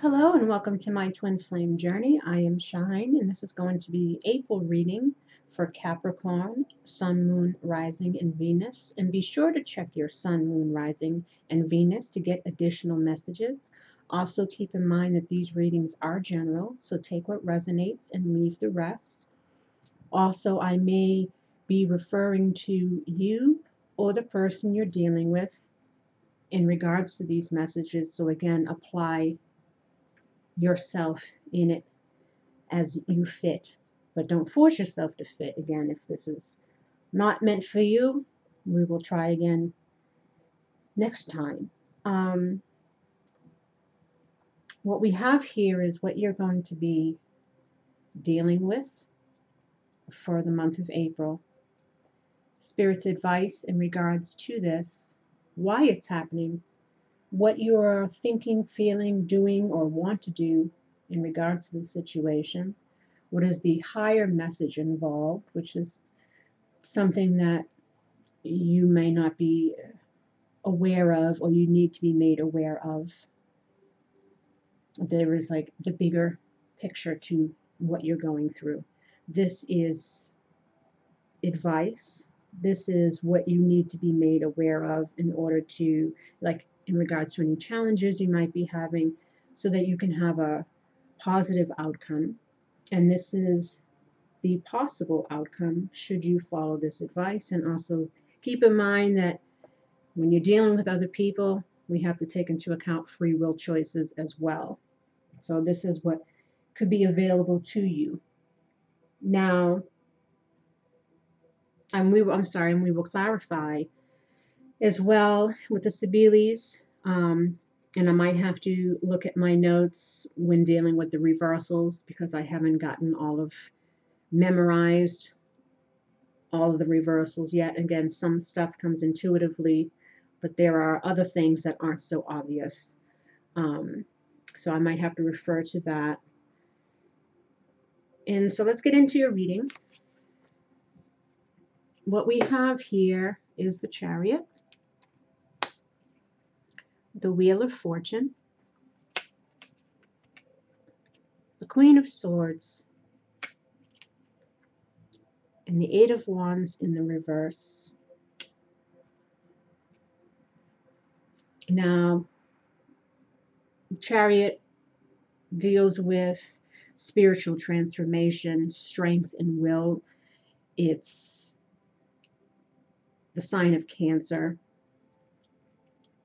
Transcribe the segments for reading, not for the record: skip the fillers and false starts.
Hello and welcome to my twin flame journey. I am Shine and this is going to be the April reading for Capricorn, Sun, Moon, Rising, and Venus. And be sure to check your Sun, Moon, Rising, and Venus to get additional messages. Also keep in mind that these readings are general, so take what resonates and leave the rest. Also, I may be referring to you or the person you're dealing with in regards to these messages. So again, apply yourself in it as you fit, but don't force yourself to fit. Again, if this is not meant for you, we will try again next time. What we have here is what you're going to be dealing with for the month of April. Spirit's advice in regards to this, why it's happening, what you're thinking, feeling, doing, or want to do in regards to the situation. What is the higher message involved, which is something that you may not be aware of or you need to be made aware of. There is like the bigger picture to what you're going through. This is advice. This is what you need to be made aware of in order to, like, in regards to any challenges you might be having, so that you can have a positive outcome. And this is the possible outcome should you follow this advice. And also keep in mind that when you're dealing with other people, we have to take into account free will choices as well. So this is what could be available to you. Now, and we will clarify as well with the Sibilis. And I might have to look at my notes when dealing with the reversals because I haven't gotten memorized all of the reversals yet. Again, some stuff comes intuitively, but there are other things that aren't so obvious. So I might have to refer to that. And so let's get into your reading. What we have here is the Chariot, the Wheel of Fortune, the Queen of Swords, and the Eight of Wands in the reverse. Now, the Chariot deals with spiritual transformation, strength, and will. It's the sign of Cancer.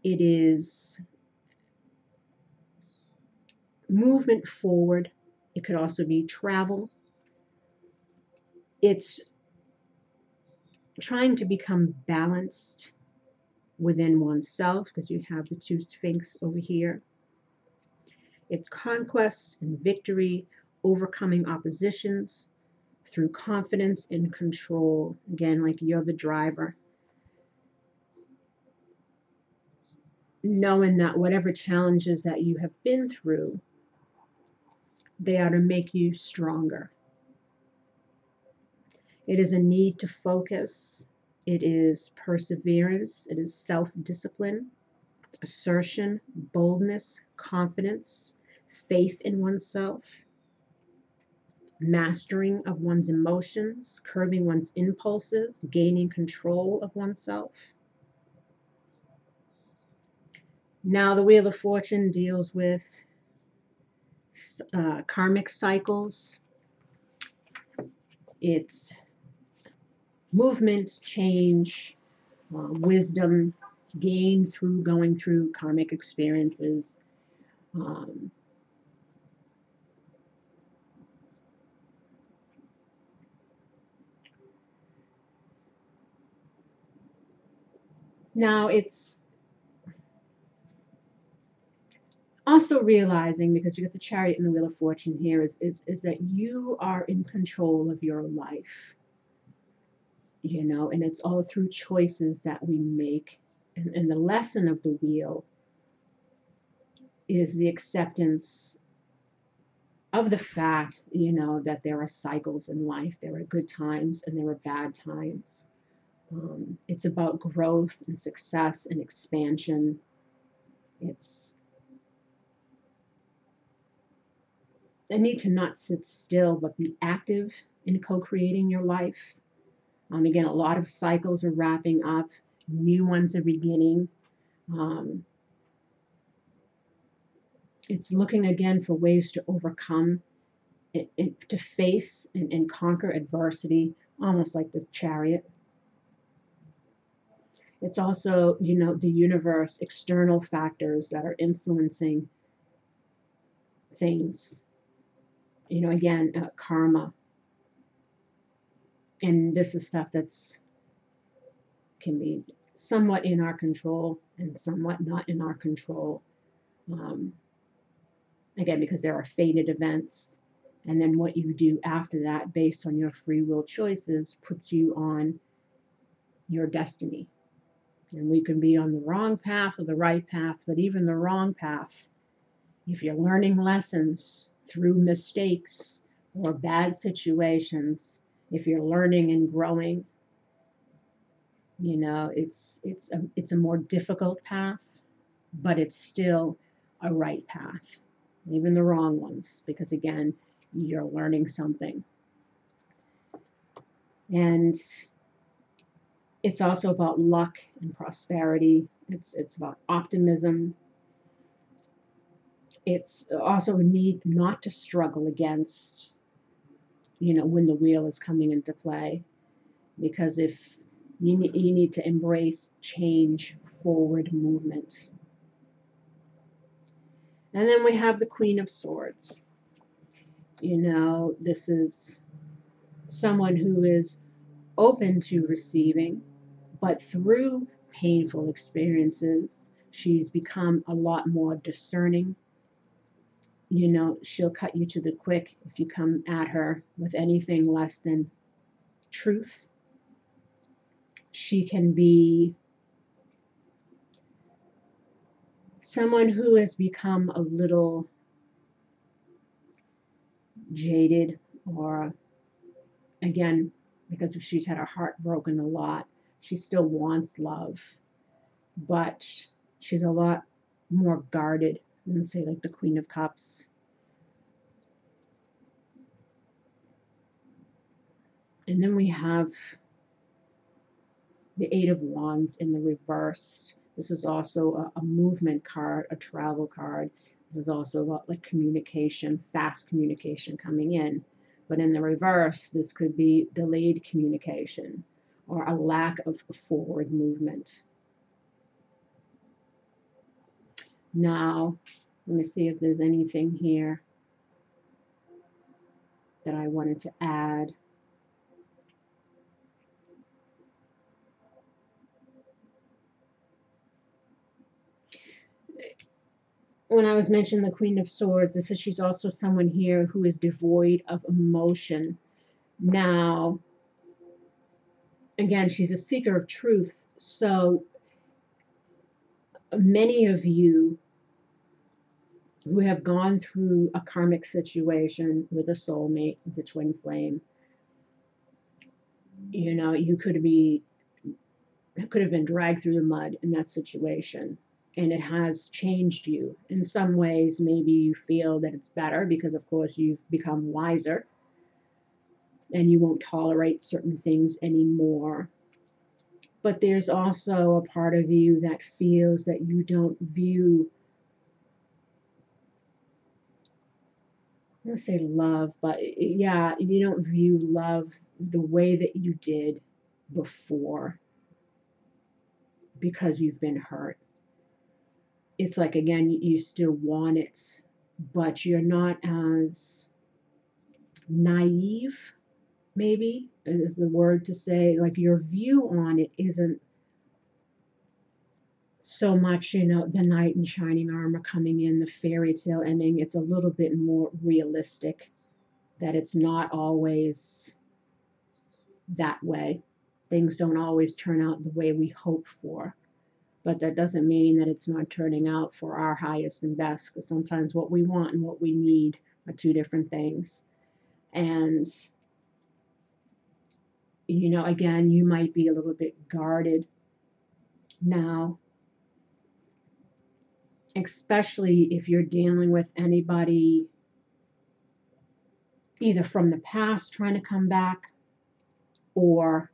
It is movement forward. It could also be travel. It's trying to become balanced within oneself because you have the two Sphinx over here. It's conquest and victory, overcoming oppositions through confidence and control. Again, like you're the driver. Knowing that whatever challenges that you have been through, they are to make you stronger. It is a need to focus. It is perseverance. It is self-discipline, assertion, boldness, confidence, faith in oneself, mastering of one's emotions, curbing one's impulses, gaining control of oneself. Now, the Wheel of Fortune deals with karmic cycles. It's movement, change, wisdom gained through going through karmic experiences. Now, it's also realizing, because you get the Chariot and the Wheel of Fortune here, is that you are in control of your life. You know, and it's all through choices that we make. And the lesson of the wheel is the acceptance of the fact, you know, that there are cycles in life. There are good times and there are bad times. It's about growth and success and expansion. It's a need to not sit still, but be active in co-creating your life. Again, a lot of cycles are wrapping up, new ones are beginning. Um, it's looking again for ways to overcome, to face and conquer adversity, almost like the chariot. It's also, the universe, external factors that are influencing things. Again, karma. And this is stuff that's can be somewhat in our control and somewhat not in our control. Um, again, because there are fated events. And then what you do after that, based on your free will choices, puts you on your destiny. And we can be on the wrong path or the right path, but even the wrong path, if you're learning lessons through mistakes or bad situations, if you're learning and growing, it's a more difficult path, but it's still a right path, even the wrong ones, because again, you're learning something. And it's also about luck and prosperity. It's about optimism. It's also a need not to struggle against, when the wheel is coming into play, because if you need to embrace change, forward movement. And then we have the Queen of Swords. This is someone who is open to receiving, but through painful experiences, she's become a lot more discerning. She'll cut you to the quick if you come at her with anything less than truth. She can be someone who has become a little jaded, or again, because if she's had her heart broken a lot, she still wants love, but she's a lot more guarded than, say, like the Queen of Cups. And then we have the Eight of Wands in the reverse. This is also a movement card, a travel card. This is also about like communication, fast communication coming in. But in the reverse, this could be delayed communication or a lack of forward movement. Now, let me see if there's anything here that I wanted to add. When I was mentioning the Queen of Swords, it says she's also someone here who is devoid of emotion. Now, again, she's a seeker of truth. So many of you who have gone through a karmic situation with a soulmate, with a twin flame, you could have been dragged through the mud in that situation. And it has changed you. In some ways, maybe you feel that it's better because, of course, you've become wiser and you won't tolerate certain things anymore. But there's also a part of you that feels that you don't view, I'm going to say love, but yeah, you don't view love the way that you did before because you've been hurt. It's like, again, you still want it, but you're not as naive, maybe is the word to say. Like, your view on it isn't so much, the knight in shining armor coming in, the fairy tale ending. It's a little bit more realistic, that it's not always that way. Things don't always turn out the way we hope for. But that doesn't mean that it's not turning out for our highest and best, because sometimes what we want and what we need are two different things. And, again, you might be a little bit guarded now, especially if you're dealing with anybody either from the past trying to come back, or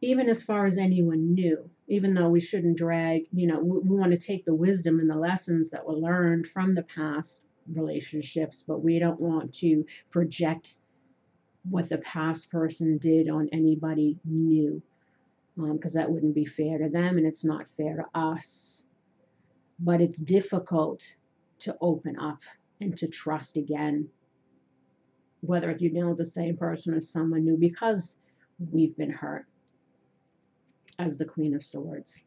even as far as anyone new, even though we shouldn't drag, we want to take the wisdom and the lessons that were learned from the past relationships, but we don't want to project what the past person did on anybody new, because that wouldn't be fair to them and it's not fair to us. But it's difficult to open up and to trust again, whether it's you're dealing with the same person or someone new, because we've been hurt, as the Queen of Swords.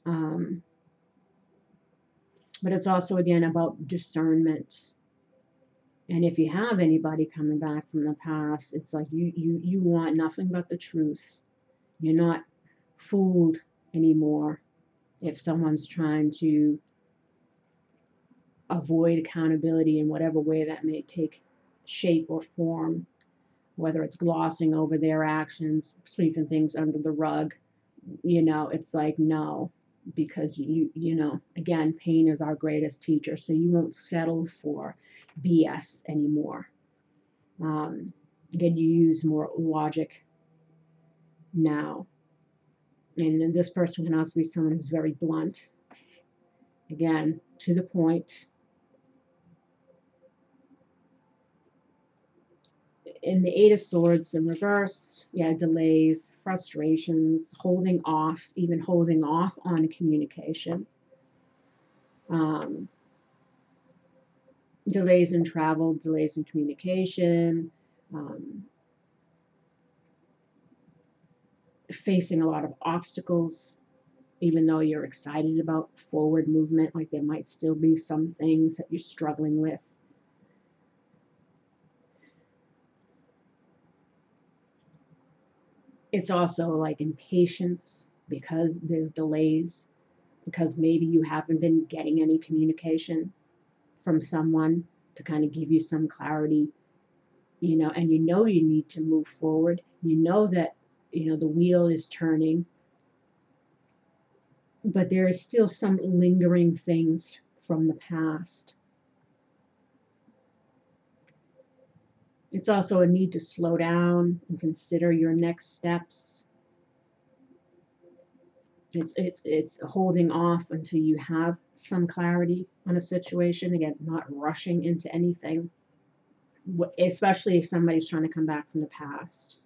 But it's also, again, about discernment. And if you have anybody coming back from the past, it's like you want nothing but the truth. You're not fooled anymore if someone's trying to avoid accountability in whatever way that may take shape or form, whether it's glossing over their actions, sweeping things under the rug. It's like, no, because again, pain is our greatest teacher, so you won't settle for BS anymore. Again, you use more logic now. And this person can also be someone who's very blunt. Again, to the point. In the Eight of Swords in reverse, delays, frustrations, holding off, even holding off on communication. Delays in travel, delays in communication, facing a lot of obstacles, even though you're excited about forward movement, like there might still be some things that you're struggling with. It's also like impatience because there's delays, because maybe you haven't been getting any communication from someone to kind of give you some clarity, and you need to move forward. That, the wheel is turning, but there is still some lingering things from the past. It's also a need to slow down and consider your next steps. It's holding off until you have some clarity on a situation. Again, not rushing into anything, especially if somebody's trying to come back from the past.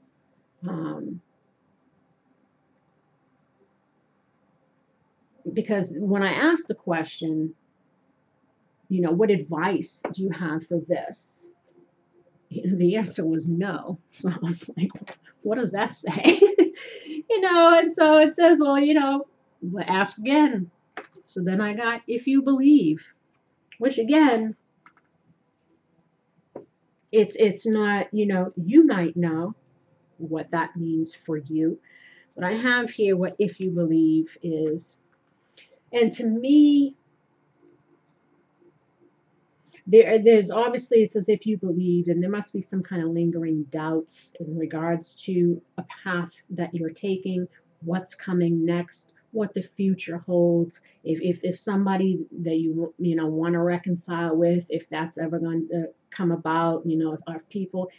Because when I asked the question, what advice do you have for this? The answer was no. So I was like, what does that say? And so it says, well, ask again. So then I got, if you believe, which again, it's not, you might know what that means for you. But I have here what if you believe is. And to me, there's obviously, it says if you believe, and there must be some kind of lingering doubts in regards to a path that you're taking, what's coming next, what the future holds, if somebody that you want to reconcile with, if that's ever going to come about, if our people,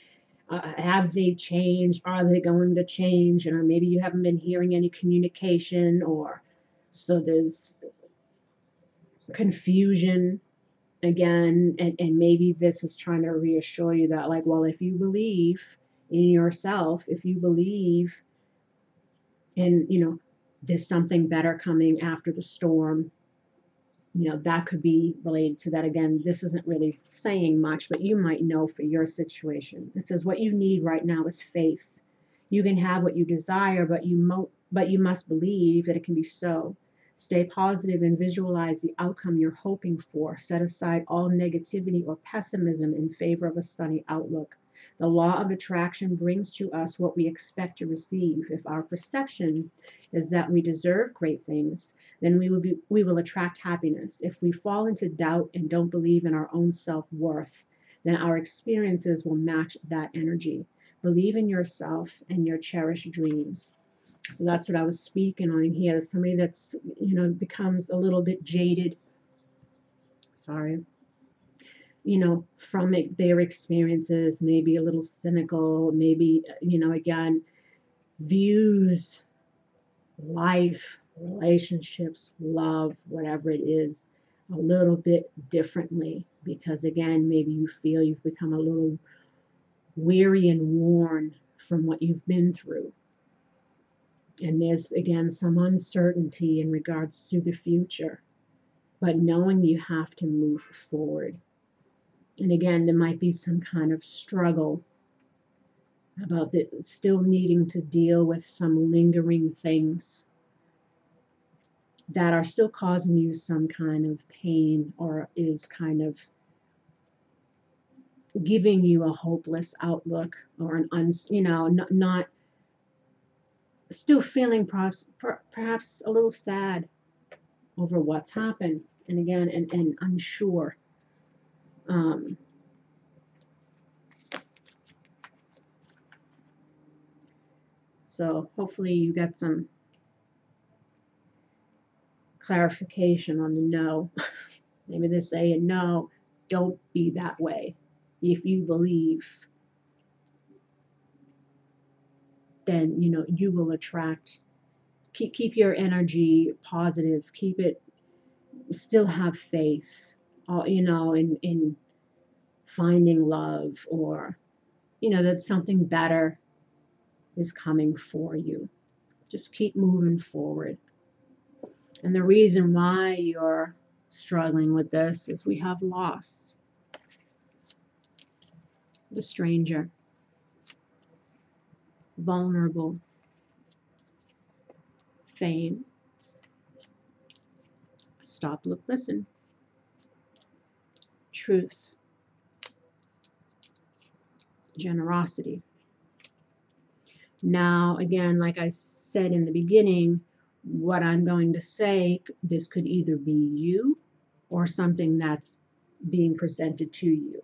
have they changed, are they going to change, maybe you haven't been hearing any communication, or so there's confusion again, and maybe this is trying to reassure you that, like, well, if you believe in yourself, if you believe in, there's something better coming after the storm, that could be related to that. Again, this isn't really saying much, but you might know for your situation. It says what you need right now is faith. You can have what you desire, but you must believe that it can be so. Stay positive and visualize the outcome you're hoping for. Set aside all negativity or pessimism in favor of a sunny outlook. The law of attraction brings to us what we expect to receive. If our perception is that we deserve great things, then we will attract happiness. If we fall into doubt and don't believe in our own self-worth, then our experiences will match that energy. Believe in yourself and your cherished dreams. So that's what I was speaking on here. Somebody that's, becomes a little bit jaded. Sorry. from their experiences, maybe a little cynical, maybe, again, views life, relationships, love, whatever it is, a little bit differently. Because again, maybe you feel you've become a little weary and worn from what you've been through. And there's again some uncertainty in regards to the future, but knowing you have to move forward. And again, there might be some kind of struggle about still needing to deal with some lingering things that are still causing you some kind of pain, or is kind of giving you a hopeless outlook, or not still feeling perhaps a little sad over what's happened, and again, and unsure. Um, so hopefully you got some clarification on the no. Maybe they're saying, no, don't be that way. If you believe, then you will attract. Keep your energy positive. Keep it. Still have faith. In finding love, or that something better is coming for you. Just keep moving forward. And the reason why you're struggling with this is we have loss. The stranger. Vulnerable. Fame. Stop, look, listen. Truth. Generosity. Now, again, like I said in the beginning, what I'm going to say, this could either be you or something that's being presented to you.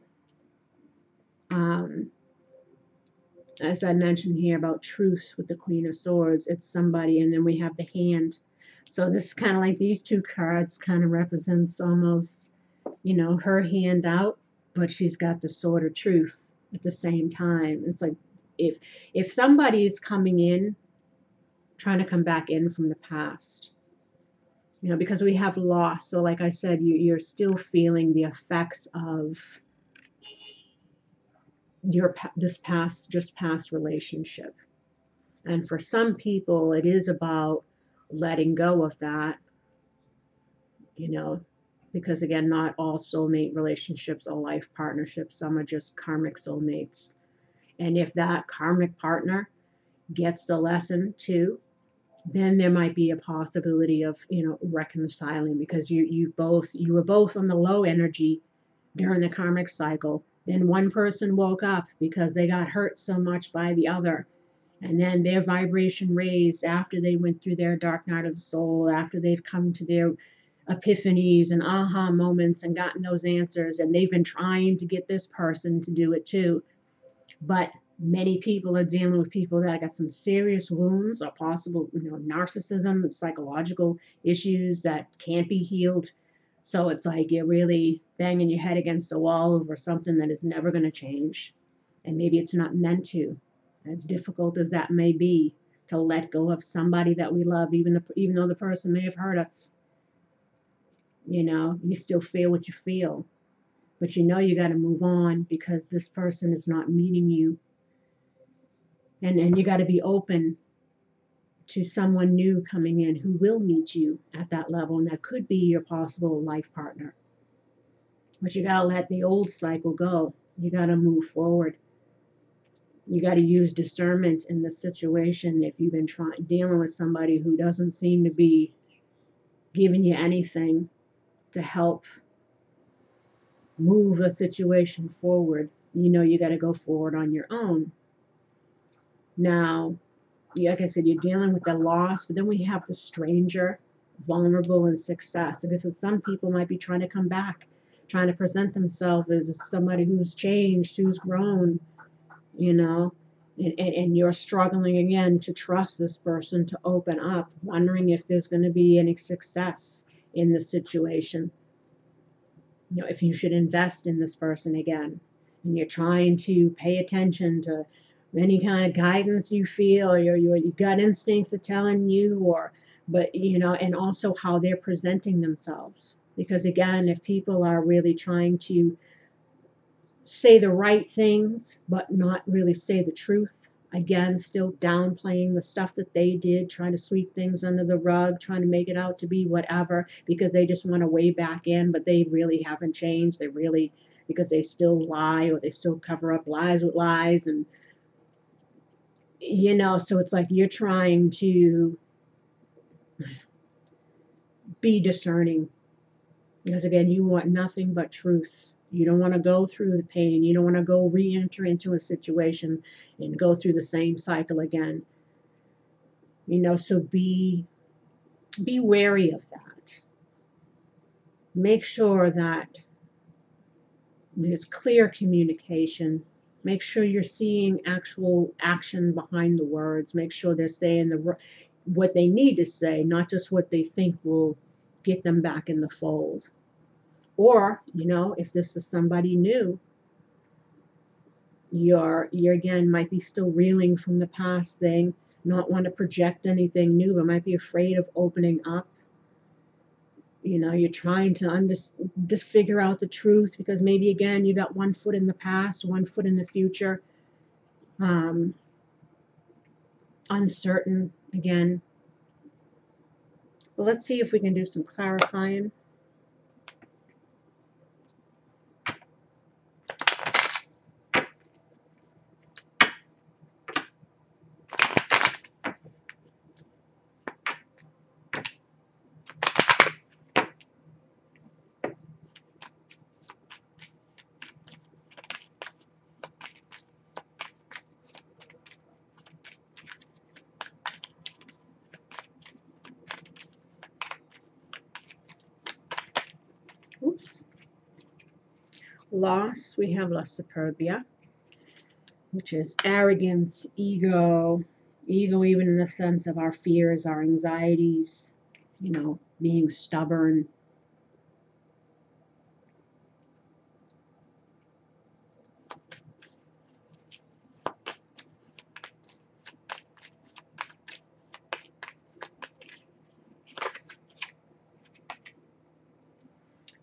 As I mentioned here about truth with the Queen of Swords, it's somebody, and then we have the hand. So this is kind of like these two cards kind of represents almost, her hand out, but she's got the sword of truth at the same time. It's like if somebody is coming in, trying to come back in from the past, because we have loss. So like I said, you're still feeling the effects of this past relationship. And for some people, it is about letting go of that, because again, not all soulmate relationships are life partnerships. Some are just karmic soulmates. And if that karmic partner gets the lesson too, then there might be a possibility of, reconciling, because you were both on the low energy during the karmic cycle. Then one person woke up because they got hurt so much by the other. And then their vibration raised after they went through their dark night of the soul, after they've come to their epiphanies and aha moments and gotten those answers. And they've been trying to get this person to do it too. But many people are dealing with people that got some serious wounds, or possible, narcissism, psychological issues that can't be healed. So it's like you're really banging your head against the wall over something that is never going to change. And maybe it's not meant to. As difficult as that may be, to let go of somebody that we love, even though the person may have hurt us. You still feel what you feel. But you got to move on, because this person is not meeting you. And you got to be open to someone new coming in who will meet you at that level, and that could be your possible life partner. But you got to let the old cycle go. You got to move forward. You got to use discernment in this situation. If you've been dealing with somebody who doesn't seem to be giving you anything to help move a situation forward, you got to go forward on your own. Now, like I said, you're dealing with the loss, but then we have the stranger, vulnerable, and success. Because some people might be trying to come back, trying to present themselves as somebody who's changed, who's grown, and you're struggling again to trust this person, to open up, wondering if there's going to be any success in the situation. You know, if you should invest in this person again, and you're trying to pay attention to any kind of guidance you feel, or your gut instincts are telling you, or but you know, and also how they're presenting themselves. Because again, if people are really trying to say the right things but not really say the truth, again still downplaying the stuff that they did, trying to sweep things under the rug, trying to make it out to be whatever because they just want to weigh back in, but they really haven't changed. They really, because they still lie or they still cover up lies with lies. And you know, so it's like you're trying to be discerning, because again, you want nothing but truth. You don't want to go through the pain. You don't want to go re-enter into a situation and go through the same cycle again. You know, so be wary of that. Make sure that there's clear communication. Make sure you're seeing actual action behind the words. Make sure they're saying what they need to say, not just what they think will get them back in the fold. Or, you know, if this is somebody new, you're again might be still reeling from the past thing, not want to project anything new, but might be afraid of opening up. You know, you're trying to just figure out the truth because maybe again you got one foot in the past, one foot in the future. Um, Uncertain again. Well, let's see if we can do some clarifying. Oops. Loss, we have La Superbia, which is arrogance, ego even in the sense of our fears, our anxieties, you know, being stubborn.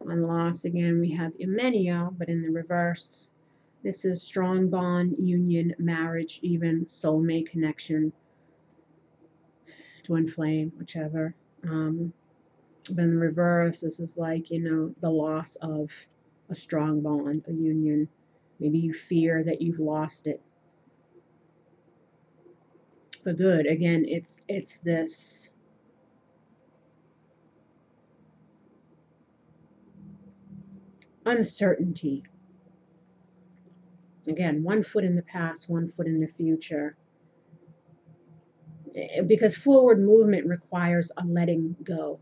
On loss, again, we have Imeneo, but in the reverse. This is strong bond, union, marriage, even soulmate connection, twin flame, whichever. But in the reverse, this is like, you know, the loss of a strong bond, a union. Maybe you fear that you've lost it. But good, again, it's this uncertainty. Again, one foot in the past, one foot in the future. Because forward movement requires a letting go.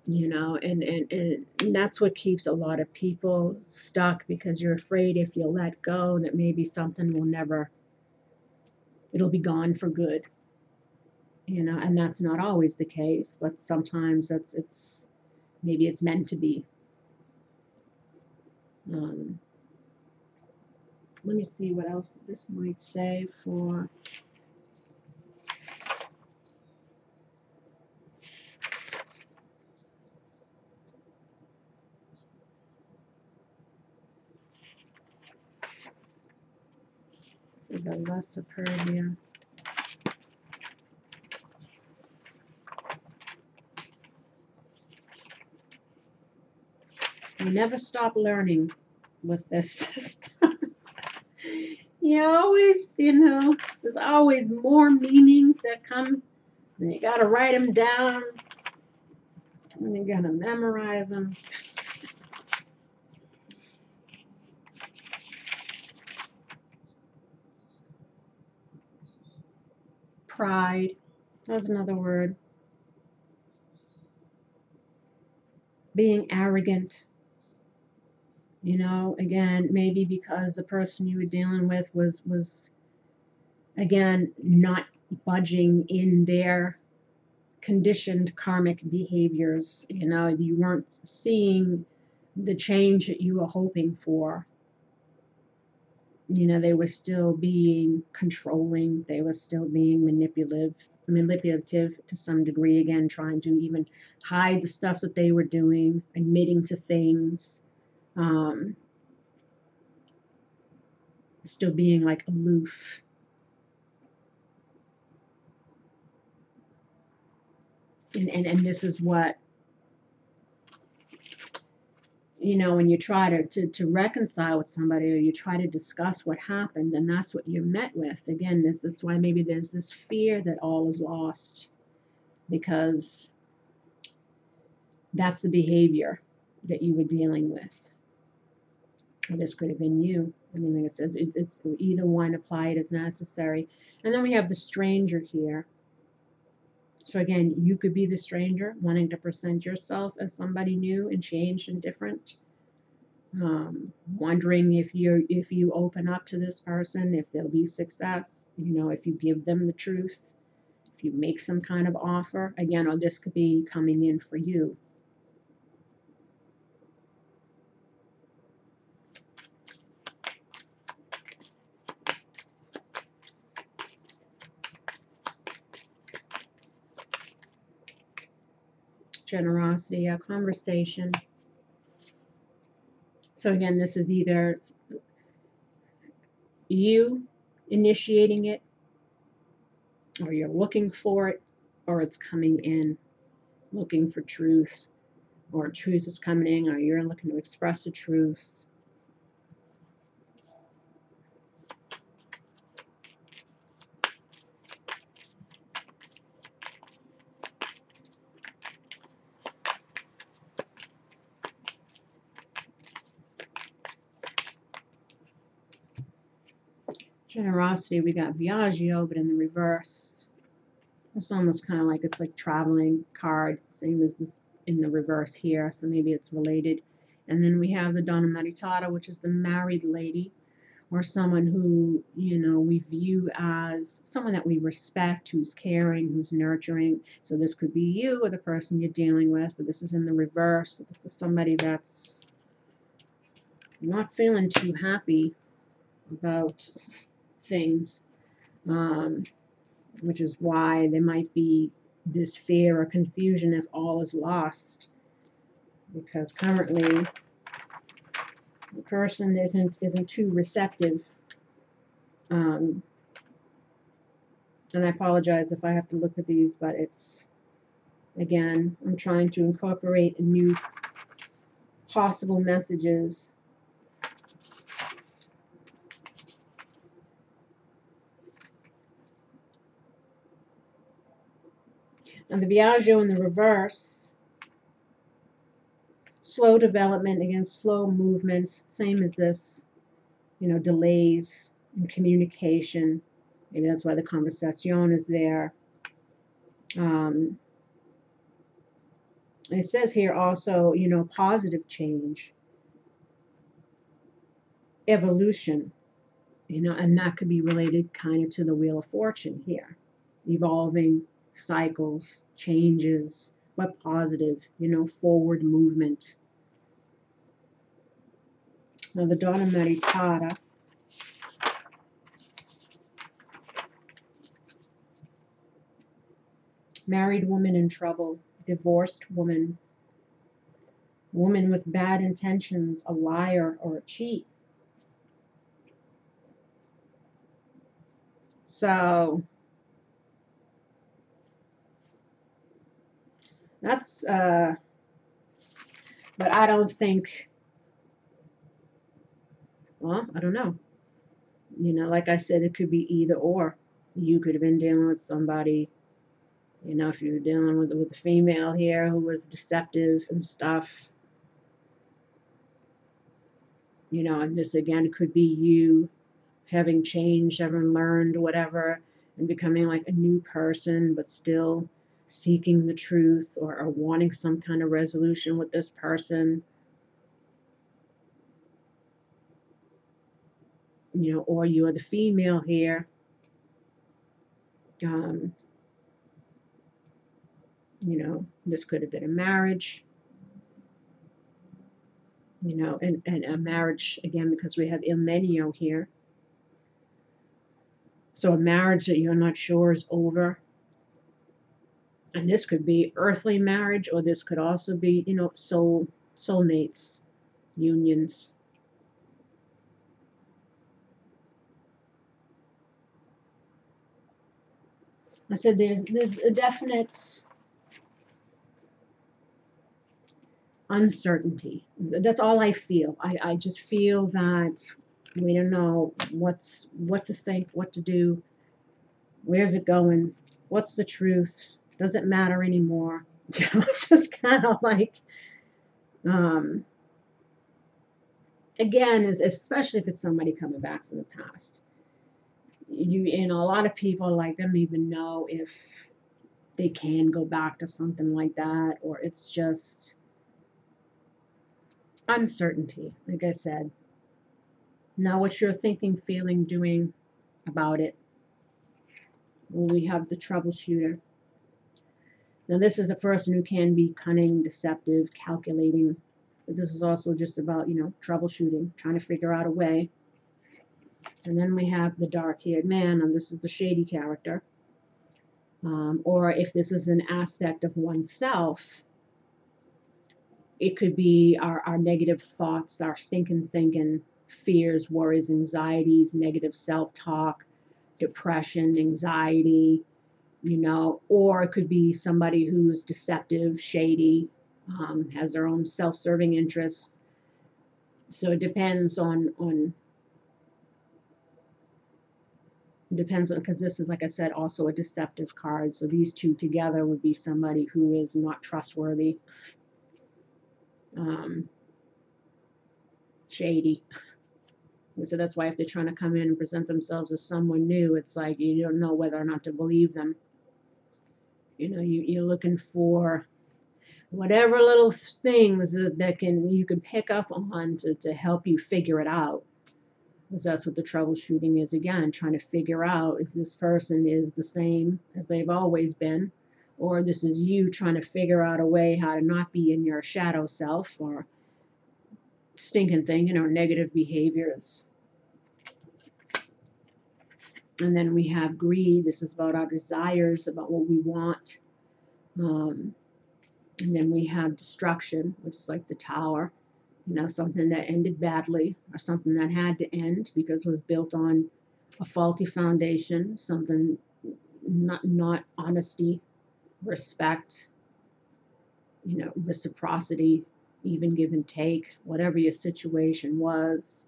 You know, and that's what keeps a lot of people stuck, because you're afraid if you let go that maybe something will never, it'll be gone for good. You know, and that's not always the case, but sometimes it's maybe it's meant to be. Let me see what else this might say for the La Superbia. You never stop learning with this system. You always, you know, there's always more meanings that come, and you got to write them down, and you got to memorize them. Pride, that's another word. Being arrogant. You know, again, maybe because the person you were dealing with was again not budging in their conditioned karmic behaviors. You know, you weren't seeing the change that you were hoping for. You know, they were still being controlling, they were still being manipulative to some degree, again, trying to even hide the stuff that they were doing, admitting to things, um, still being like aloof. And this is what, you know, when you try to reconcile with somebody, or you try to discuss what happened, and that's what you're met with. Again, that's why maybe there's this fear that all is lost, because that's the behavior that you were dealing with. Or this could have been you. I mean, like it says, it's either one, apply it as necessary. And then we have the stranger here. So again, you could be the stranger wanting to present yourself as somebody new and changed and different. Wondering if you open up to this person, if there'll be success, you know, if you give them the truth, if you make some kind of offer. Again, or this could be coming in for you. Generosity, a conversation. So again, this is either you initiating it, or you're looking for it, or it's coming in, looking for truth, or truth is coming in, or you're looking to express the truth. Generosity, we got Viaggio, but in the reverse. It's almost kind of like it's like traveling card, same as this in the reverse here, so maybe it's related. And then we have the Donna Maritata, which is the married lady, or someone who, you know, we view as someone that we respect, who's caring, who's nurturing. So this could be you or the person you're dealing with, but this is in the reverse. So this is somebody that's not feeling too happy about things, which is why there might be this fear or confusion if all is lost, because currently the person isn't too receptive. And I apologize if I have to look at these, but it's, again, I'm trying to incorporate new possible messages. And the Viaggio in the reverse, slow development, again, slow movement, same as this, you know, delays in communication. Maybe that's why the conversation is there. It says here also, you know, positive change, evolution, you know, and that could be related kind of to the Wheel of Fortune here. Evolving cycles, changes, but positive, you know, forward movement. Now the Donna Maritata, married woman in trouble, divorced woman, woman with bad intentions, a liar or a cheat. So that's, but I don't think, well, I don't know. You know, like I said, it could be either or. You could have been dealing with somebody, you know, if you were dealing with a female here who was deceptive and stuff, you know, and this again could be you having changed, having learned, whatever, and becoming like a new person, but still seeking the truth, or wanting some kind of resolution with this person, you know, or you're the female here. You know, this could have been a marriage, you know, and a marriage, again, because we have Il Menio here. So a marriage that you're not sure is over. And this could be earthly marriage, or this could also be, you know, soulmates, unions. I said there's a definite uncertainty. That's all I feel. I just feel that we don't know what to think, what to do, where's it going, what's the truth, does it matter anymore? You know, it's just kind of like, um, again, especially if it's somebody coming back from the past. You know, a lot of people, like, they don't even know if they can go back to something like that, or it's just uncertainty, like I said. Now, what you're thinking, feeling, doing about it. Well, we have the troubleshooter. Now, this is a person who can be cunning, deceptive, calculating. But this is also just about, you know, troubleshooting, trying to figure out a way. And then we have the dark-haired man, and this is the shady character. Or if this is an aspect of oneself, it could be our negative thoughts, our stinking thinking, fears, worries, anxieties, negative self-talk, depression, anxiety, you know, or it could be somebody who's deceptive, shady, has their own self-serving interests. So it depends on because this is, like I said, also a deceptive card. So these two together would be somebody who is not trustworthy, shady. So that's why if they're trying to come in and present themselves as someone new, it's like you don't know whether or not to believe them. You know, you're looking for whatever little things that you can pick up on to help you figure it out. Because that's what the troubleshooting is, again, trying to figure out if this person is the same as they've always been, or this is you trying to figure out a way how to not be in your shadow self or stinking thing, you know, negative behaviors. And then we have greed. This is about our desires, about what we want. And then we have destruction, which is like the tower, you know, something that ended badly or something that had to end because it was built on a faulty foundation, something not honesty, respect, you know, reciprocity, even give and take, whatever your situation was.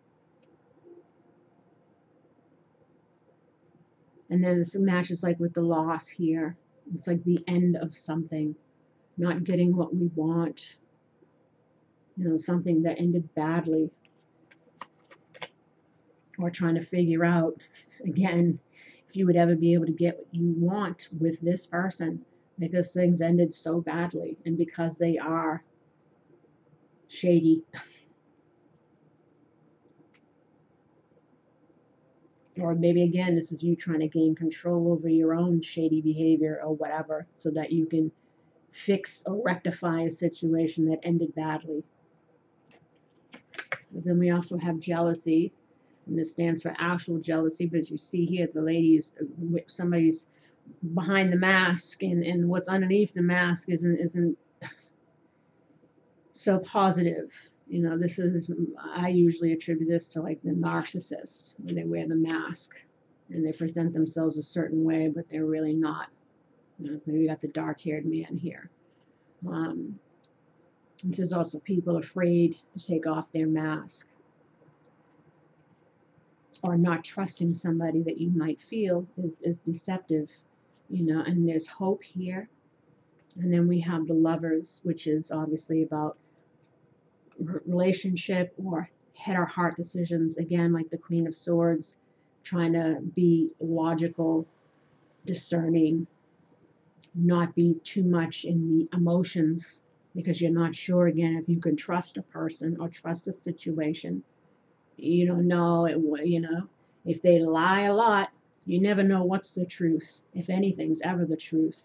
And then this matches like with the loss here. It's like the end of something, not getting what we want, you know, something that ended badly, or trying to figure out, again, if you would ever be able to get what you want with this person because things ended so badly and because they are shady. Or maybe, again, this is you trying to gain control over your own shady behavior or whatever so that you can fix or rectify a situation that ended badly. And then we also have jealousy, and this stands for actual jealousy, but as you see here, the ladies, somebody's behind the mask, and what's underneath the mask isn't so positive. You know, this is, I usually attribute this to like the narcissist, when they wear the mask and they present themselves a certain way, but they're really not. You know, maybe we got the dark-haired man here. This is also people afraid to take off their mask or not trusting somebody that you might feel is deceptive, you know, and there's hope here. And then we have the lovers, which is obviously about relationship or head or heart decisions, again, like the Queen of Swords, trying to be logical, discerning, not be too much in the emotions because you're not sure, again, if you can trust a person or trust a situation. You don't know, you know, if they lie a lot, you never know what's the truth, if anything's ever the truth.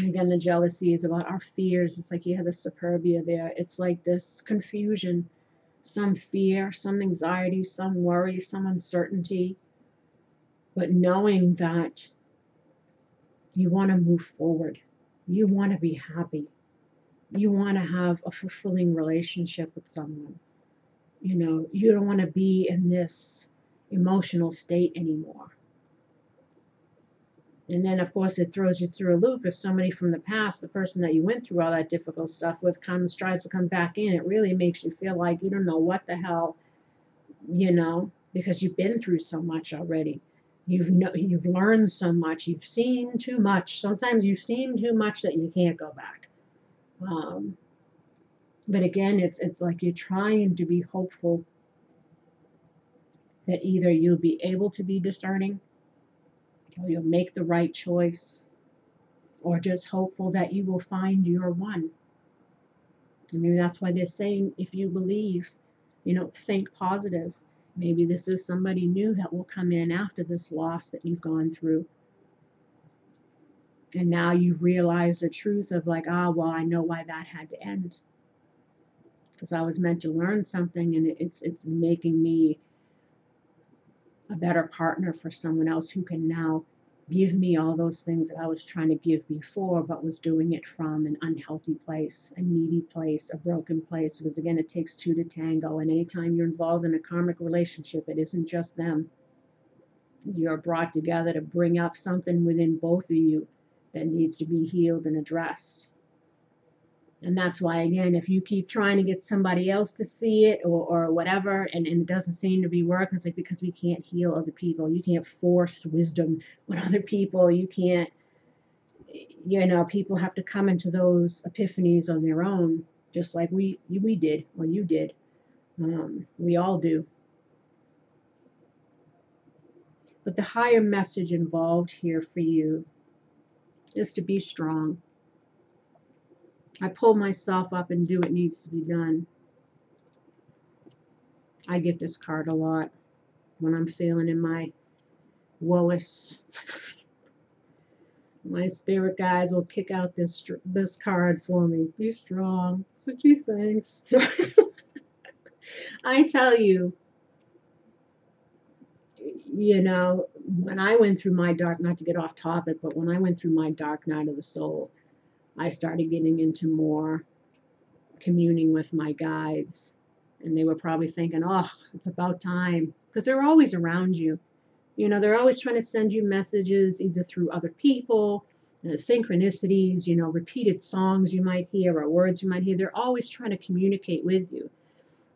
And again, the jealousy is about our fears. It's like you have the superbia there. It's like this confusion, some fear, some anxiety, some worry, some uncertainty. But knowing that you want to move forward, you want to be happy, you want to have a fulfilling relationship with someone. You don't want to be in this emotional state anymore. And then, of course, it throws you through a loop. If somebody from the past, the person that you went through all that difficult stuff with, tries to come back in, it really makes you feel like you don't know what the hell, because you've been through so much already. You've learned so much. You've seen too much. Sometimes you've seen too much that you can't go back. But again, it's like you're trying to be hopeful that either you'll be able to be discerning, or you'll make the right choice, or just hopeful that you will find your one. And maybe that's why they're saying, if you believe, think positive. Maybe this is somebody new that will come in after this loss that you've gone through. And now you've realized the truth of like, well, I know why that had to end. Because I was meant to learn something, and it's making me a better partner for someone else who can now give me all those things that I was trying to give before, but was doing it from an unhealthy place, a needy place, a broken place. Because again, it takes two to tango. And anytime you're involved in a karmic relationship, it isn't just them. You're brought together to bring up something within both of you that needs to be healed and addressed. And that's why, again, if you keep trying to get somebody else to see it or whatever, and it doesn't seem to be working, it's like because we can't heal other people. You can't force wisdom with other people. You can't, people have to come into those epiphanies on their own, just like we did, or you did. We all do. But the higher message involved here for you is to be strong. I pull myself up and do what needs to be done. I get this card a lot when I'm feeling in my woest. My spirit guides will kick out this card for me. Be strong. So gee, thanks. I tell you, when I went through my dark, not to get off topic, but when I went through my dark night of the soul, I started getting into more communing with my guides. And they were probably thinking, it's about time. Because they're always around you. They're always trying to send you messages either through other people, synchronicities, repeated songs you might hear or words you might hear. They're always trying to communicate with you.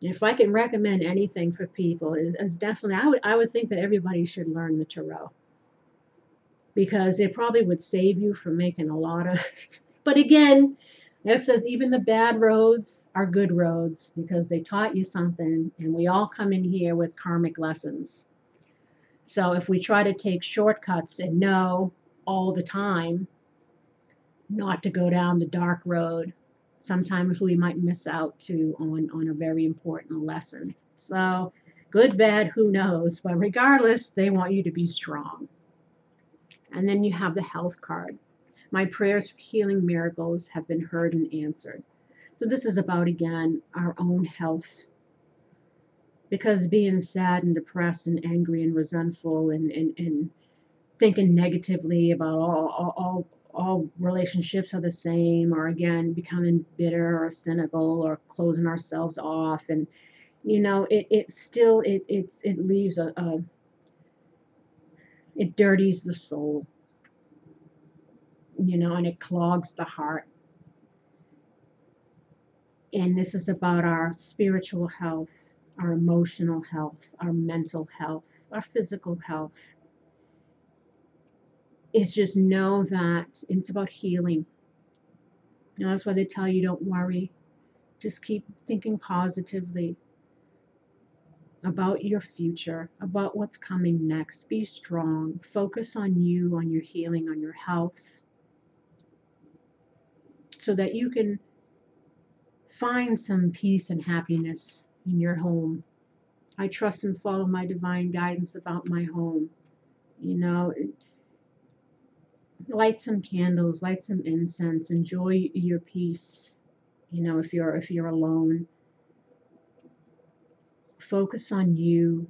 And if I can recommend anything for people, is definitely, I would think that everybody should learn the tarot. Because it probably would save you from making a lot of... But again, it says even the bad roads are good roads because they taught you something, and we all come in here with karmic lessons. So if we try to take shortcuts and know all the time not to go down the dark road, sometimes we might miss out on a very important lesson. So good, bad, who knows? But regardless, they want you to be strong. And then you have the health card. My prayers for healing miracles have been heard and answered. So this is about, again, our own health. Because being sad and depressed and angry and resentful and thinking negatively about all relationships are the same, or again, becoming bitter or cynical or closing ourselves off. And, it still leaves it dirties the soul. And it clogs the heart. And this is about our spiritual health, our emotional health, our mental health, our physical health. It's just know that it's about healing. That's why they tell you don't worry. Just keep thinking positively about your future, about what's coming next. Be strong. Focus on you, on your healing, on your health, so that you can find some peace and happiness in your home. I trust and follow my divine guidance about my home. Light some candles, light some incense, enjoy your peace. You know, if you're alone, focus on you,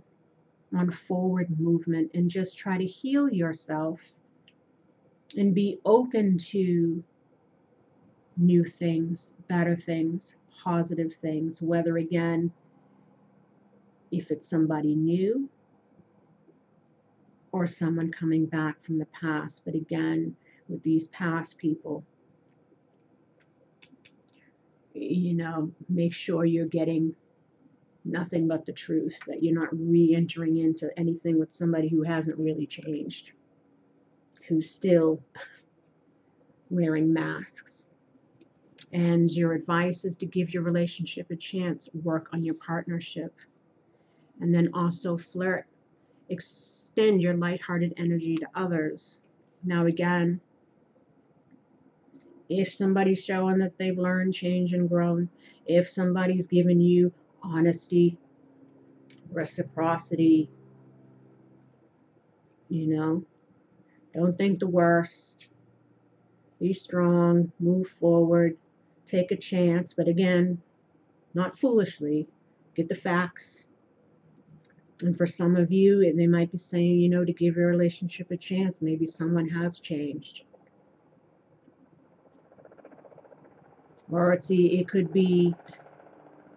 on forward movement, and just try to heal yourself and be open to new things, better things, positive things, whether again, if it's somebody new or someone coming back from the past. But again, with these past people, you know, make sure you're getting nothing but the truth, that you're not re-entering into anything with somebody who hasn't really changed, who's still wearing masks. And your advice is to give your relationship a chance, work on your partnership, and then also flirt, extend your lighthearted energy to others. Now again, if somebody's showing that they've learned, changed, and grown, if somebody's giving you honesty, reciprocity, you know, don't think the worst. Be strong, move forward, take a chance, but again, not foolishly. Get the facts. And for some of you, they might be saying, you know, to give your relationship a chance. Maybe someone has changed. Or it could be,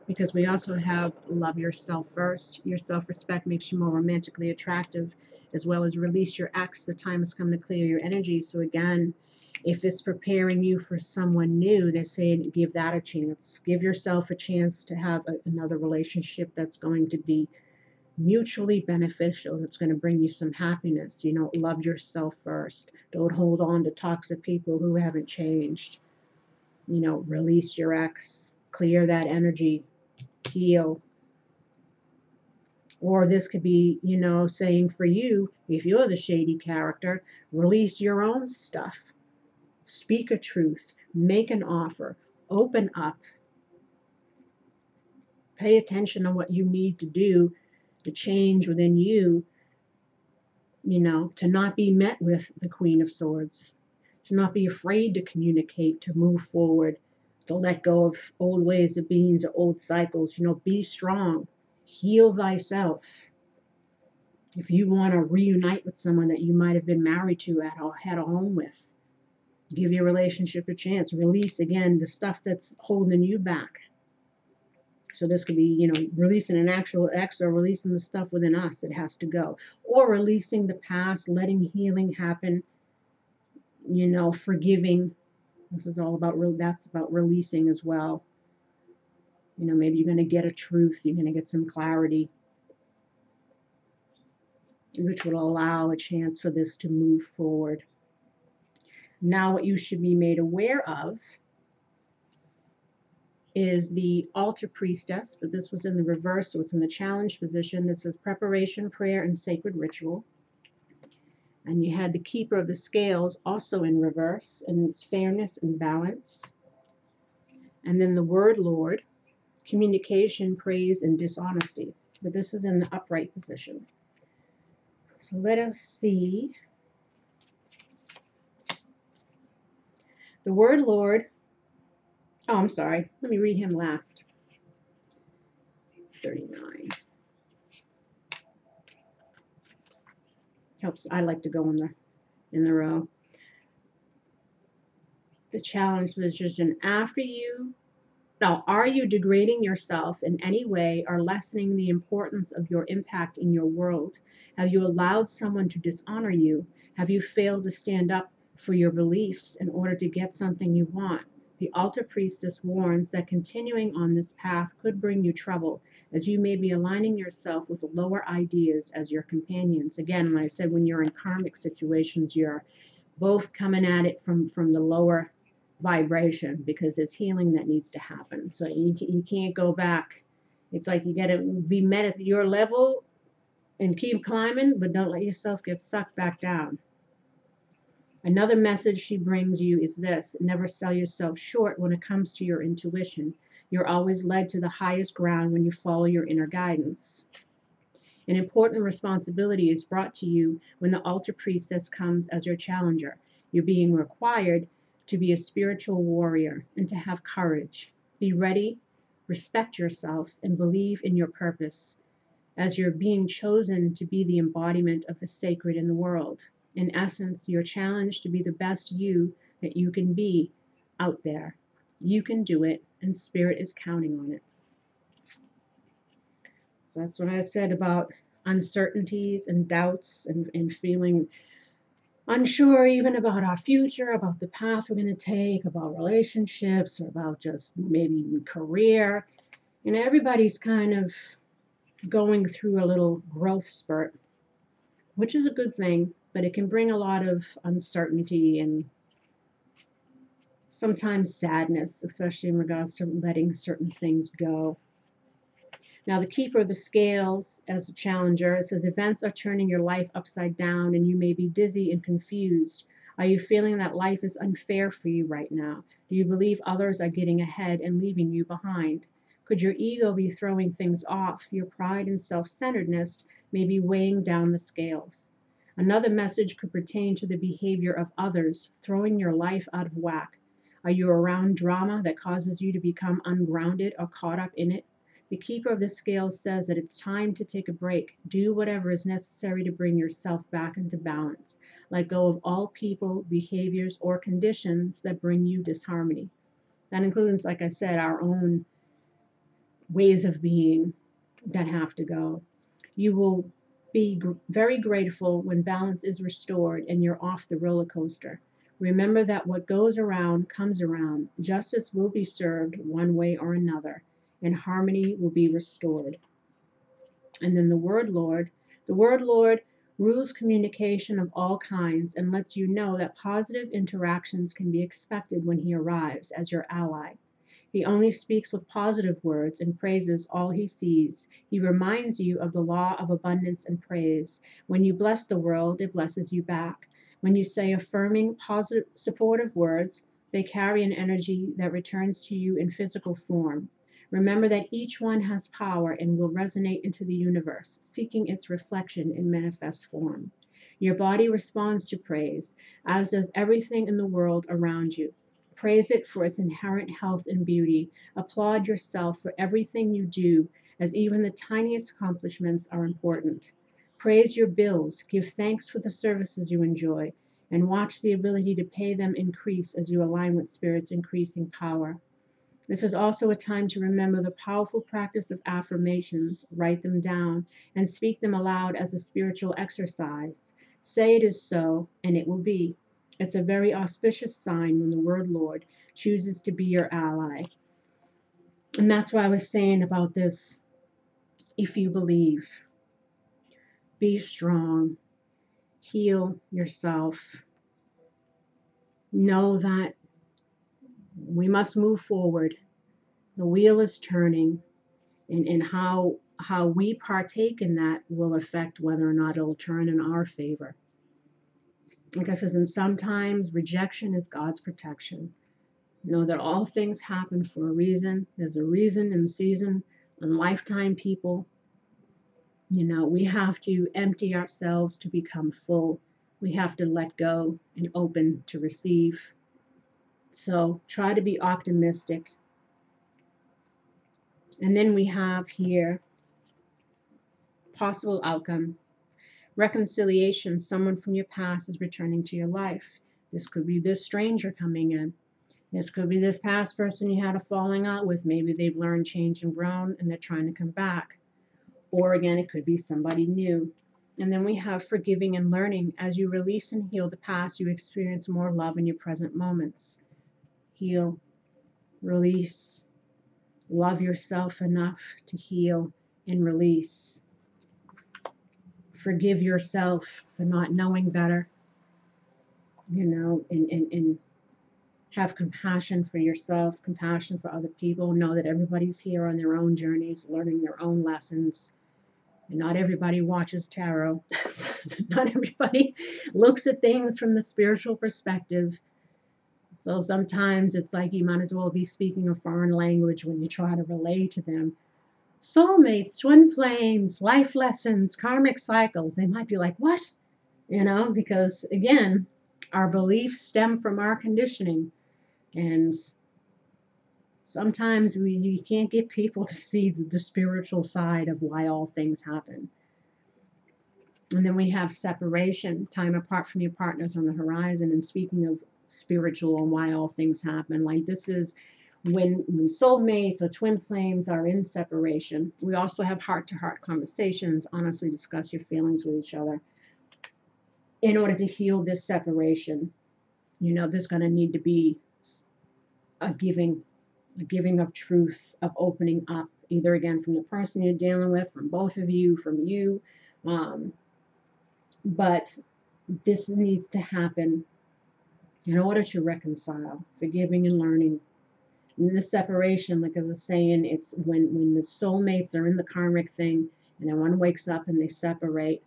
because we also have love yourself first. Your self-respect makes you more romantically attractive, as well as release your ex. The time has come to clear your energy. So again, if it's preparing you for someone new, they're saying give that a chance. Give yourself a chance to have another relationship that's going to be mutually beneficial, that's going to bring you some happiness. You know, love yourself first. Don't hold on to toxic people who haven't changed. You know, release your ex, clear that energy, heal. Or this could be, you know, saying for you, if you're the shady character, release your own stuff. Speak a truth, make an offer, open up, pay attention to what you need to do to change within you, you know, to not be met with the Queen of Swords, to not be afraid to communicate, to move forward, to let go of old ways of being or old cycles. You know, be strong, heal thyself. If you want to reunite with someone that you might have been married to, had a home with, give your relationship a chance. Release, again, the stuff that's holding you back. So this could be, you know, releasing an actual ex or releasing the stuff within us that has to go. Or releasing the past, letting healing happen, you know, forgiving. This is all about, that's about releasing as well. You know, maybe you're going to get a truth, you're going to get some clarity, which will allow a chance for this to move forward. Now what you should be made aware of is the altar priestess, but this was in the reverse, so it's in the challenge position. This is preparation, prayer, and sacred ritual. And you had the keeper of the scales also in reverse, and it's fairness and balance. And then the word Lord, communication, praise, and dishonesty. But this is in the upright position. So let us see. The word Lord, oh, I'm sorry. Let me read him last. 39. Helps. I like to go in the row. The challenge position after you. Now, are you degrading yourself in any way or lessening the importance of your impact in your world? Have you allowed someone to dishonor you? Have you failed to stand up for your beliefs in order to get something you want? The altar priestess warns that continuing on this path could bring you trouble, as you may be aligning yourself with lower ideas as your companions. Again, when I said when you're in karmic situations, you're both coming at it from the lower vibration, because it's healing that needs to happen. So you can't go back. It's like you got to be met at your level and keep climbing, but don't let yourself get sucked back down. Another message she brings you is this: never sell yourself short when it comes to your intuition. You're always led to the highest ground when you follow your inner guidance. An important responsibility is brought to you when the altar priestess comes as your challenger. You're being required to be a spiritual warrior and to have courage. Be ready, respect yourself, and believe in your purpose as you're being chosen to be the embodiment of the sacred in the world. In essence, you're challenged to be the best you that you can be out there. You can do it, and Spirit is counting on it. So that's what I said about uncertainties and doubts and feeling unsure even about our future, about the path we're going to take, about relationships, or about just maybe career. And everybody's kind of going through a little growth spurt, which is a good thing, but it can bring a lot of uncertainty and sometimes sadness, especially in regards to letting certain things go. Now, the keeper of the scales as a challenger, it says events are turning your life upside down and you may be dizzy and confused. Are you feeling that life is unfair for you right now? Do you believe others are getting ahead and leaving you behind? Could your ego be throwing things off? Your pride and self-centeredness may be weighing down the scales. Another message could pertain to the behavior of others, throwing your life out of whack. Are you around drama that causes you to become ungrounded or caught up in it? The keeper of the scales says that it's time to take a break. Do whatever is necessary to bring yourself back into balance. Let go of all people, behaviors, or conditions that bring you disharmony. That includes, like I said, our own ways of being that have to go. You will be very grateful when balance is restored and you're off the roller coaster. Remember that what goes around comes around. Justice will be served one way or another, and harmony will be restored. And then the word Lord rules communication of all kinds and lets you know that positive interactions can be expected when he arrives as your ally. He only speaks with positive words and praises all he sees. He reminds you of the law of abundance and praise. When you bless the world, it blesses you back. When you say affirming, positive, supportive words, they carry an energy that returns to you in physical form. Remember that each one has power and will resonate into the universe, seeking its reflection in manifest form. Your body responds to praise, as does everything in the world around you. Praise it for its inherent health and beauty. Applaud yourself for everything you do, as even the tiniest accomplishments are important. Praise your bills, give thanks for the services you enjoy, and watch the ability to pay them increase as you align with Spirit's increasing power. This is also a time to remember the powerful practice of affirmations, write them down, and speak them aloud as a spiritual exercise. Say it is so, and it will be. It's a very auspicious sign when the word Lord chooses to be your ally. And that's why I was saying about this. If you believe, be strong, heal yourself. Know that we must move forward. The wheel is turning, and how we partake in that will affect whether or not it'll turn in our favor. Like I says, and sometimes rejection is God's protection. Know that all things happen for a reason. There's a reason and season and lifetime, people. We have to empty ourselves to become full. We have to let go and open to receive. So try to be optimistic. And then we have here possible outcome. Reconciliation. Someone from your past is returning to your life. This could be this stranger coming in. This could be this past person you had a falling out with. Maybe they've learned, changed, and grown, and they're trying to come back. Or again, it could be somebody new. And then we have forgiving and learning. As you release and heal the past, you experience more love in your present moments. Heal, release, love yourself enough to heal and release. Forgive yourself for not knowing better, and have compassion for yourself, compassion for other people. Know that everybody's here on their own journeys, learning their own lessons. And not everybody watches tarot. Not everybody looks at things from the spiritual perspective. So sometimes it's like you might as well be speaking a foreign language when you try to relay to them. Soulmates, twin flames, life lessons, karmic cycles. They might be like, what? Because again, Our beliefs stem from our conditioning, and sometimes you can't get people to see the spiritual side of why all things happen. And then we have separation, time apart from your partners on the horizon. And speaking of spiritual and why all things happen, like this is when soulmates or twin flames are in separation. We also have heart-to-heart conversations, honestly discuss your feelings with each other. In order to heal this separation, there's going to need to be a giving of truth, of opening up, either again from the person you're dealing with, from both of you, from you. But this needs to happen in order to reconcile, forgiving and learning. And the separation, like I was saying, it's when the soulmates are in the karmic thing, and then one wakes up and they separate.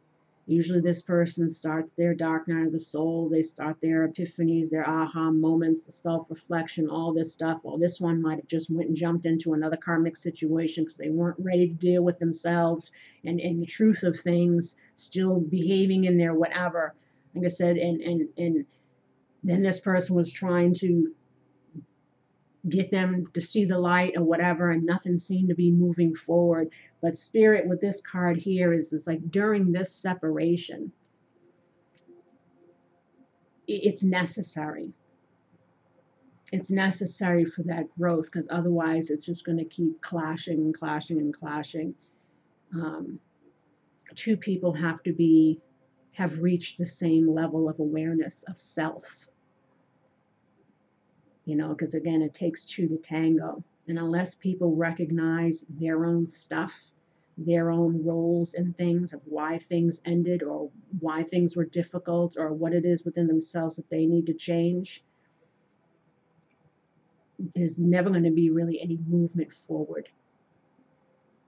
Usually this person starts their dark night of the soul. They start their epiphanies, their aha moments, the self-reflection, all this stuff. Well, this one might have just went and jumped into another karmic situation because they weren't ready to deal with themselves and the truth of things, still behaving in their whatever. Like I said, and then this person was trying to get them to see the light or whatever, and nothing seemed to be moving forward. But spirit with this card here is like during this separation, it's necessary. It's necessary for that growth, because otherwise it's just going to keep clashing and clashing and clashing. Two people have reached the same level of awareness of self. Because again, it takes two to tango. And unless people recognize their own stuff, their own roles and things, of why things ended or why things were difficult or what it is within themselves that they need to change, there's never going to be really any movement forward.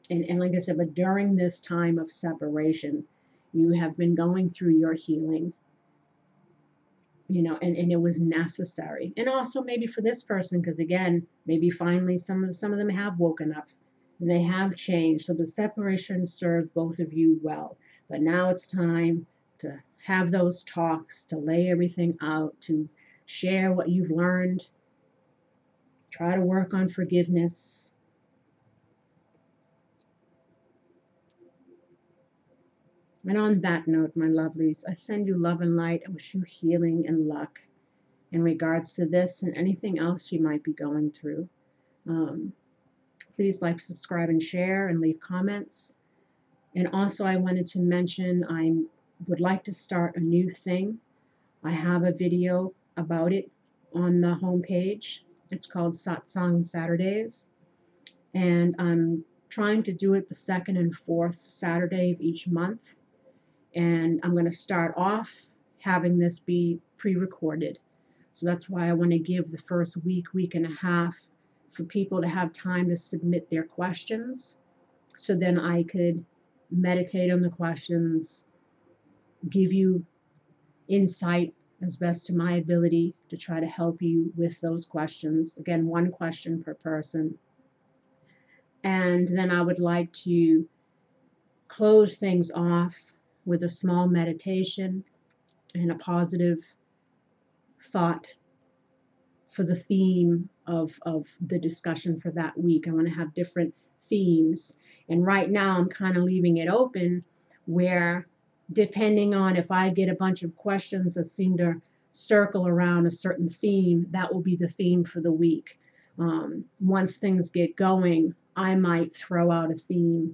And like I said, but during this time of separation, you have been going through your healing. And it was necessary. And also maybe for this person, because again, maybe finally some of them have woken up and they have changed. So the separation served both of you well. But now it's time to have those talks, to lay everything out, to share what you've learned, try to work on forgiveness. And on that note, my lovelies, I send you love and light. I wish you healing and luck in regards to this and anything else you might be going through. Please like, subscribe, and share, and leave comments. And also, I wanted to mention I would like to start a new thing. I have a video about it on the homepage. It's called Satsang Saturdays. And I'm trying to do it the second and fourth Saturday of each month. And I'm going to start off having this be pre-recorded. So that's why I want to give the first week and a half for people to have time to submit their questions. So then I could meditate on the questions, give you insight as best to my ability to try to help you with those questions. Again, one question per person. And then I would like to close things off with a small meditation and a positive thought for the theme of the discussion for that week. I want to have different themes. And right now I'm kind of leaving it open where, depending on if I get a bunch of questions that seem to circle around a certain theme, that will be the theme for the week. Once things get going, I might throw out a theme.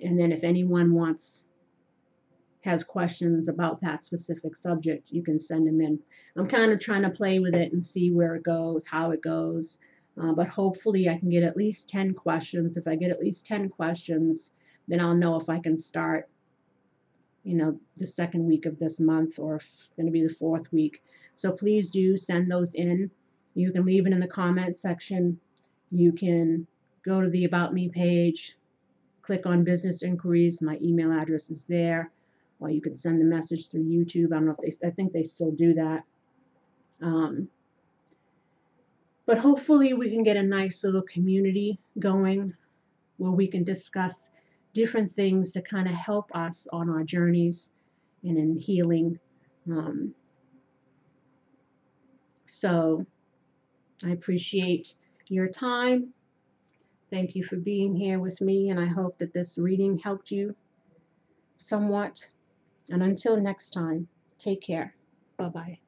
And then if anyone has questions about that specific subject, you can send them in. I'm kind of trying to play with it and see where it goes, how it goes. But hopefully I can get at least 10 questions. If I get at least 10 questions, then I'll know if I can start, the second week of this month, or if it's going to be the fourth week. So please do send those in. You can leave it in the comment section. You can go to the About Me page, click on Business Inquiries. My email address is there. Or you can send the message through YouTube. I don't know if I think they still do that. But hopefully we can get a nice little community going where we can discuss different things to kind of help us on our journeys and in healing. So I appreciate your time. Thank you for being here with me, and I hope that this reading helped you somewhat. And until next time, take care. Bye-bye.